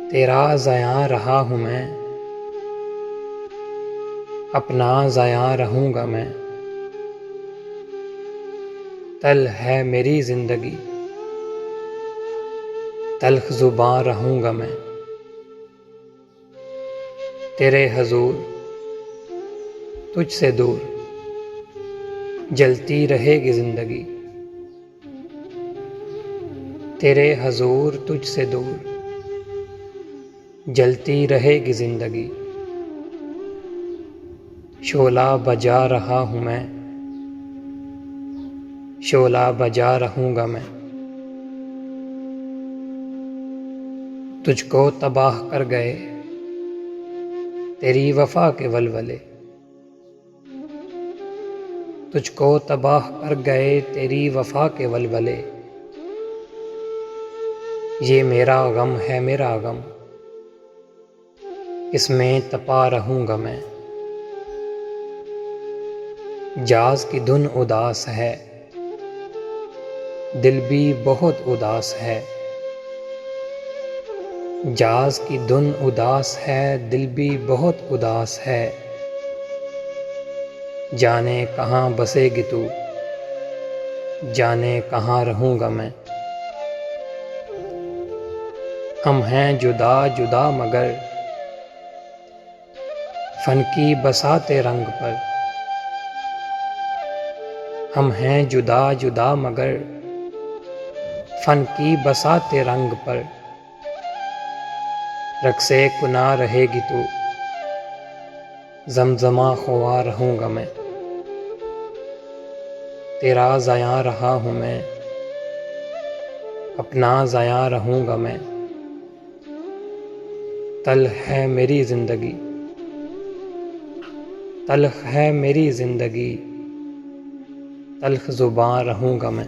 तेरा ज़यां रहा हूँ मैं, अपना ज़यां रहूँगा मैं। तल है मेरी ज़िंदगी, तल्ख़ ज़ुबां रहूँगा मैं। तेरे हज़ूर तुझसे दूर जलती रहेगी ज़िंदगी। तेरे हज़ूर तुझसे दूर जलती रहेगी ज़िंदगी। शोला बजा रहा हूँ मैं, शोला बजा रहूँगा मैं। तुझको तबाह कर गए तेरी वफ़ा के वलवले। तुझको तबाह कर गए तेरी वफ़ा के वलवले। ये मेरा गम है मेरा गम, इसमें तपा रहूँगा मैं। जाज़ की धुन उदास है, दिल भी बहुत उदास है। जाज़ की धुन उदास है, दिल भी बहुत उदास है। जाने कहाँ बसेगी तू, जाने कहाँ रहूँगा मैं। हम हैं जुदा जुदा मगर फ़न की बसाते रंग पर। हम हैं जुदा जुदा मगर फ़न की बसाते रंग पर। रक़्से कुना रहेगी तू, ज़मज़मा ख़ुमार रहूँगा मैं। तेरा ज़यां रहा हूँ मैं, अपना ज़यां रहूँगा मैं। तल्ख़ है मेरी ज़िंदगी, तल्ख़ है मेरी ज़िंदगी, तल्ख़ ज़ुबां रहूँगा मैं।